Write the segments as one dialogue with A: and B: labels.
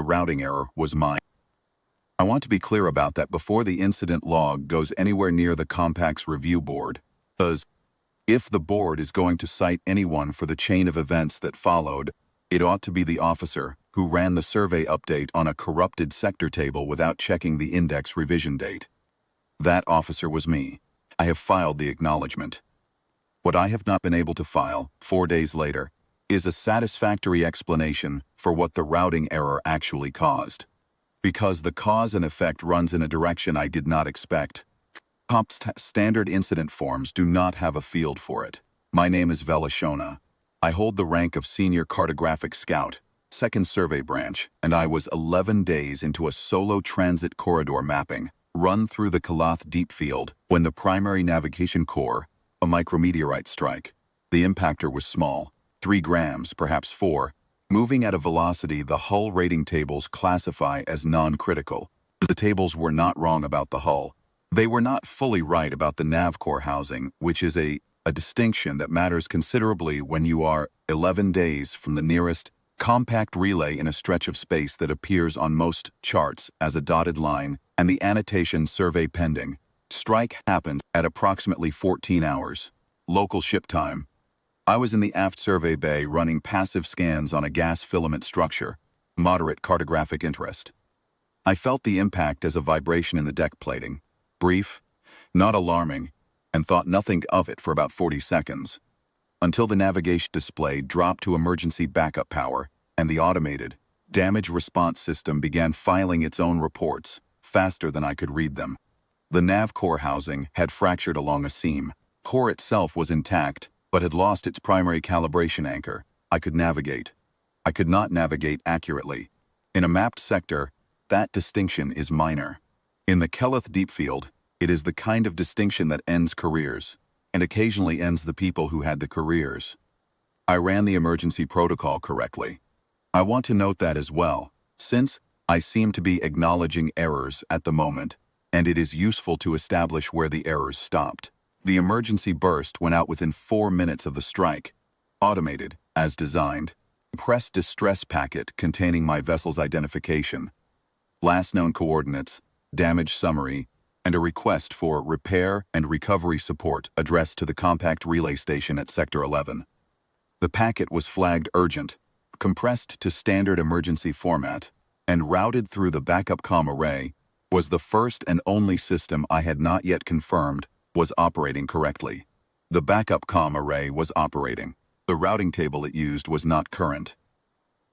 A: The routing error was mine. I want to be clear about that before the incident log goes anywhere near the Compact's review board, because if the board is going to cite anyone for the chain of events that followed, it ought to be the officer who ran the survey update on a corrupted sector table without checking the index revision date. That officer was me. I have filed the acknowledgement. What I have not been able to file, 4 days later, is a satisfactory explanation for what the routing error actually caused. Because the cause and effect runs in a direction I did not expect, COP's standard incident forms do not have a field for it. My name is Velashona. I hold the rank of Senior Cartographic Scout, 2nd Survey Branch, and I was 11 days into a solo transit corridor mapping, run through the Kalath Deep Field, when the primary navigation core, a micrometeorite strike. The impactor was small, 3 grams, perhaps 4, moving at a velocity the hull rating tables classify as non-critical. The tables were not wrong about the hull. They were not fully right about the nav core housing, which is a distinction that matters considerably when you are 11 days from the nearest compact relay in a stretch of space that appears on most charts as a dotted line, and the annotation survey pending. Strike happened at approximately 14 hours. Local ship time. I was in the aft survey bay running passive scans on a gas filament structure, moderate cartographic interest. I felt the impact as a vibration in the deck plating. Brief, not alarming, and thought nothing of it for about 40 seconds, until the navigation display dropped to emergency backup power and the automated damage response system began filing its own reports faster than I could read them. The nav core housing had fractured along a seam. Core itself was intact, but had lost its primary calibration anchor. I could navigate. I could not navigate accurately. In a mapped sector, that distinction is minor. In the Kalath Deep Field, it is the kind of distinction that ends careers, and occasionally ends the people who had the careers. I ran the emergency protocol correctly. I want to note that as well, since I seem to be acknowledging errors at the moment, and it is useful to establish where the errors stopped. The emergency burst went out within 4 minutes of the strike. Automated, as designed. Press distress packet containing my vessel's identification, last known coordinates, damage summary, and a request for repair and recovery support addressed to the compact relay station at Sector 11. The packet was flagged urgent, compressed to standard emergency format, and routed through the backup comm array, was the first and only system I had not yet confirmed was operating correctly. The backup comm array was operating. The routing table it used was not current.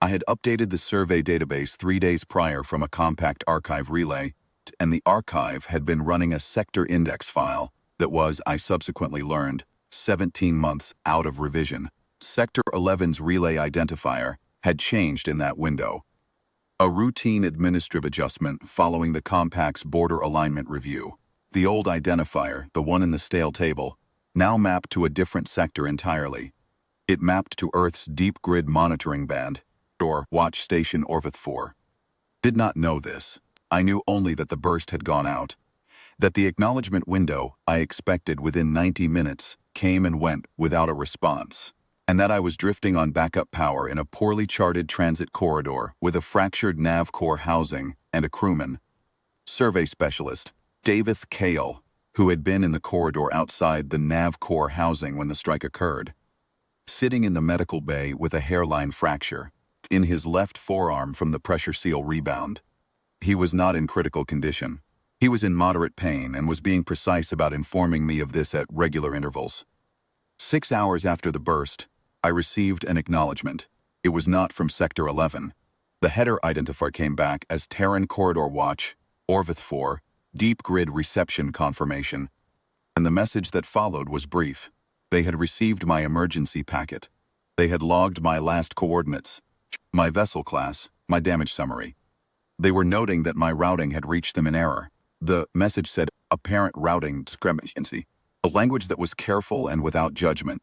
A: I had updated the survey database 3 days prior from a compact archive relay, and the archive had been running a sector index file that was, I subsequently learned, 17 months out of revision. Sector 11's relay identifier had changed in that window. A routine administrative adjustment following the compact's border alignment review. The old identifier, the one in the stale table, now mapped to a different sector entirely. It mapped to Earth's Deep Grid Monitoring Band, or Watch Station Orvith 4. Did not know this. I knew only that the burst had gone out, that the acknowledgement window I expected within 90 minutes came and went without a response, and that I was drifting on backup power in a poorly charted transit corridor with a fractured nav core housing and a crewman. Survey specialist, David Kale, who had been in the corridor outside the nav core housing when the strike occurred, sitting in the medical bay with a hairline fracture in his left forearm from the pressure seal rebound. He was not in critical condition. He was in moderate pain and was being precise about informing me of this at regular intervals. 6 hours after the burst, I received an acknowledgement. It was not from Sector 11. The header identifier came back as Terran Corridor Watch, Orvith 4, Deep Grid Reception Confirmation, and the message that followed was brief. They had received my emergency packet. They had logged my last coordinates, my vessel class, my damage summary. They were noting that my routing had reached them in error. The message said, apparent routing discrepancy, a language that was careful and without judgment.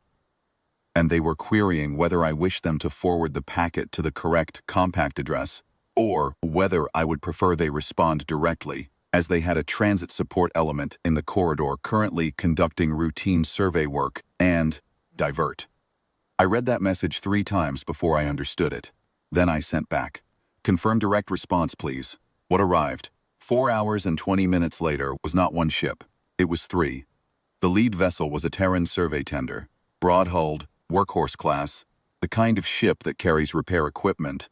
A: And they were querying whether I wished them to forward the packet to the correct compact address, or whether I would prefer they respond directly, as they had a transit support element in the corridor currently conducting routine survey work and divert. I read that message 3 times before I understood it. Then I sent back, Confirm direct response, please. What arrived? 4 hours and 20 minutes later was not one ship. It was 3. The lead vessel was a Terran survey tender, broad-hulled, workhorse class, the kind of ship that carries repair equipment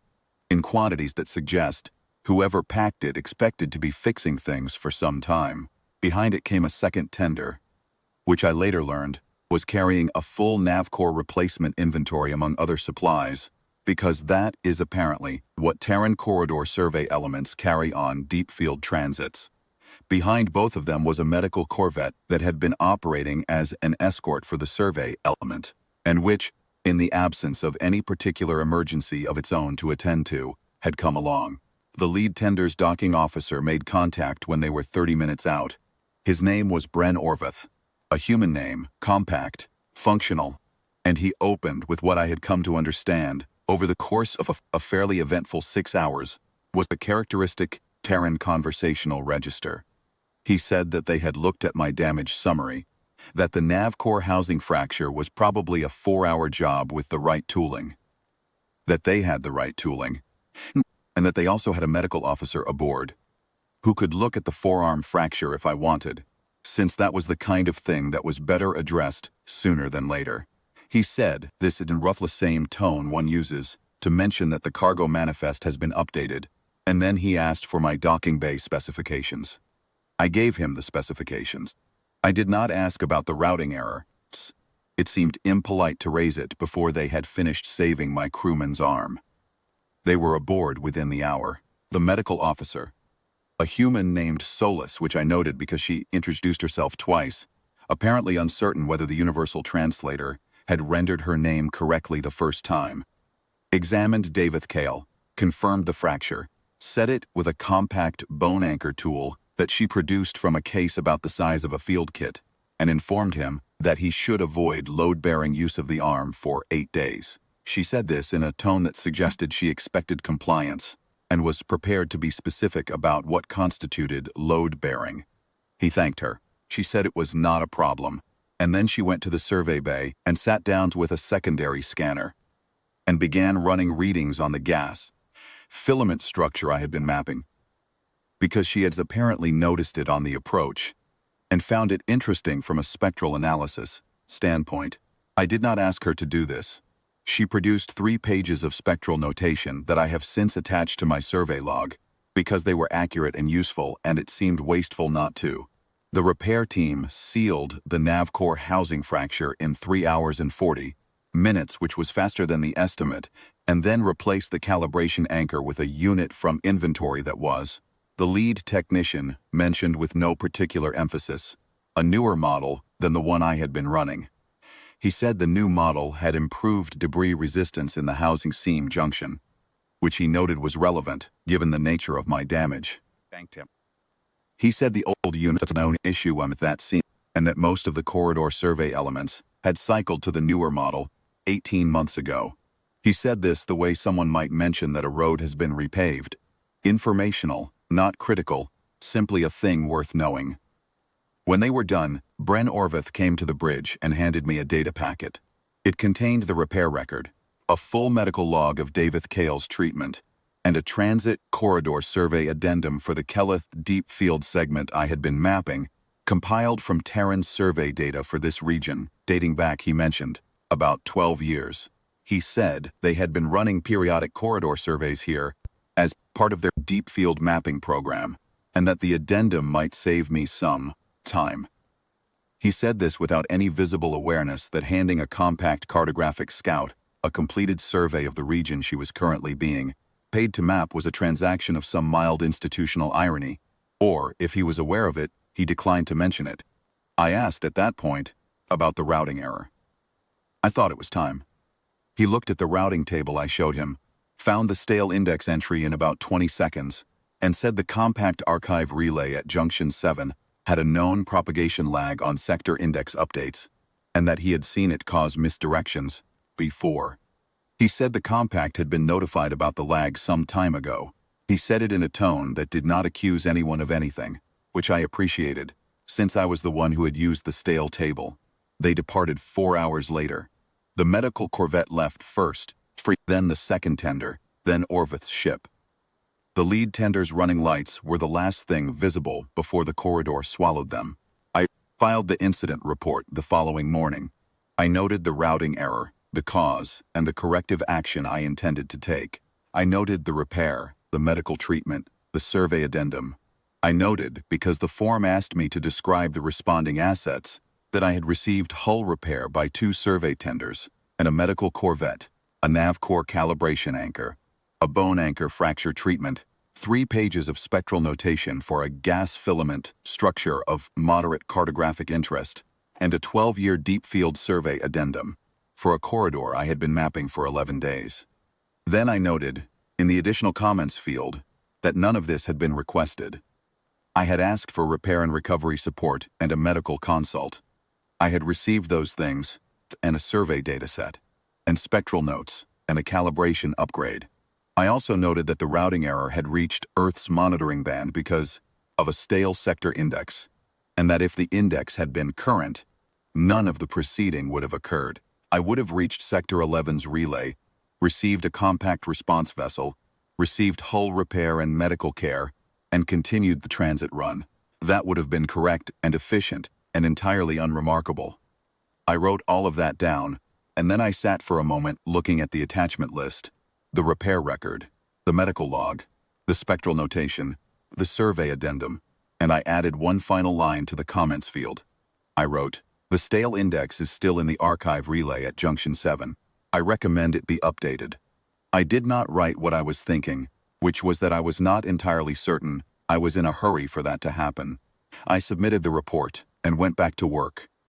A: in quantities that suggest whoever packed it expected to be fixing things for some time. Behind it came a second tender, which I later learned was carrying a full Navcore replacement inventory among other supplies, because that is apparently what Terran corridor survey elements carry on deep field transits. Behind both of them was a medical corvette that had been operating as an escort for the survey element, and which, in the absence of any particular emergency of its own to attend to, had come along. The lead tender's docking officer made contact when they were 30 minutes out. His name was Bren Orvath, a human name, compact, functional, and he opened with what I had come to understand over the course of a fairly eventful 6 hours was the characteristic Terran conversational register. He said that they had looked at my damage summary, that the Navcore housing fracture was probably a 4-hour job with the right tooling, that they had the right tooling, and that they also had a medical officer aboard who could look at the forearm fracture if I wanted, since that was the kind of thing that was better addressed sooner than later. He said this in roughly the same tone one uses to mention that the cargo manifest has been updated, and then he asked for my docking bay specifications. I gave him the specifications. I did not ask about the routing error. It seemed impolite to raise it before they had finished saving my crewman's arm. They were aboard within the hour. The medical officer, a human named Solus, which I noted because she introduced herself twice, apparently uncertain whether the universal translator had rendered her name correctly the first time, examined David Kale, confirmed the fracture, set it with a compact bone anchor tool that she produced from a case about the size of a field kit, and informed him that he should avoid load-bearing use of the arm for 8 days. She said this in a tone that suggested she expected compliance and was prepared to be specific about what constituted load-bearing. He thanked her. She said it was not a problem, and then she went to the survey bay and sat down with a secondary scanner and began running readings on the gas filament structure I had been mapping, because she had apparently noticed it on the approach and found it interesting from a spectral analysis standpoint. I did not ask her to do this. She produced 3 pages of spectral notation that I have since attached to my survey log, because they were accurate and useful and it seemed wasteful not to. The repair team sealed the Navcore housing fracture in 3 hours and 40 minutes, which was faster than the estimate, and then replaced the calibration anchor with a unit from inventory that was, the lead technician mentioned with no particular emphasis, a newer model than the one I had been running. He said the new model had improved debris resistance in the housing seam junction, which he noted was relevant given the nature of my damage. Thanked him. He said the old unit had no issue with that seam, and that most of the corridor survey elements had cycled to the newer model 18 months ago. He said this the way someone might mention that a road has been repaved. Informational, not critical, simply a thing worth knowing. When they were done, Bren Orvath came to the bridge and handed me a data packet. It contained the repair record, a full medical log of David Kale's treatment, and a transit corridor survey addendum for the Keleth deep field segment I had been mapping, compiled from Terran survey data for this region, dating back, he mentioned, about 12 years. He said they had been running periodic corridor surveys here as part of their deep field mapping program, and that the addendum might save me some time. He said this without any visible awareness that handing a compact cartographic scout a completed survey of the region she was currently being paid to map was a transaction of some mild institutional irony, or, if he was aware of it, he declined to mention it. I asked at that point about the routing error. I thought it was time. He looked at the routing table I showed him, found the stale index entry in about 20 seconds, and said the compact archive relay at Junction 7 had a known propagation lag on sector index updates, and that he had seen it cause misdirections before. He said the compact had been notified about the lag some time ago. He said it in a tone that did not accuse anyone of anything, which I appreciated, since I was the one who had used the stale table. They departed 4 hours later. The medical corvette left first, then the second tender, then Orvath's ship. The lead tender's running lights were the last thing visible before the corridor swallowed them. I filed the incident report the following morning. I noted the routing error, the cause, and the corrective action I intended to take. I noted the repair, the medical treatment, the survey addendum. I noted, because the form asked me to describe the responding assets, that I had received hull repair by 2 survey tenders, and a medical corvette, a nav core calibration anchor, a bone anchor fracture treatment, 3 pages of spectral notation for a gas filament structure of moderate cartographic interest, and a 12-year deep field survey addendum for a corridor I had been mapping for 11 days. Then I noted, in the additional comments field, that none of this had been requested. I had asked for repair and recovery support and a medical consult. I had received those things, and a survey dataset, and spectral notes, and a calibration upgrade. I also noted that the routing error had reached Earth's monitoring band because of a stale sector index, and that if the index had been current, none of the preceding would have occurred. I would have reached Sector 11's relay, received a compact response vessel, received hull repair and medical care, and continued the transit run. That would have been correct and efficient and entirely unremarkable. I wrote all of that down, and then I sat for a moment looking at the attachment list, the repair record, the medical log, the spectral notation, the survey addendum, and I added one final line to the comments field. I wrote, "The stale index is still in the archive relay at Junction 7. I recommend it be updated." I did not write what I was thinking, which was that I was not entirely certain I was in a hurry for that to happen. I submitted the report and went back to work.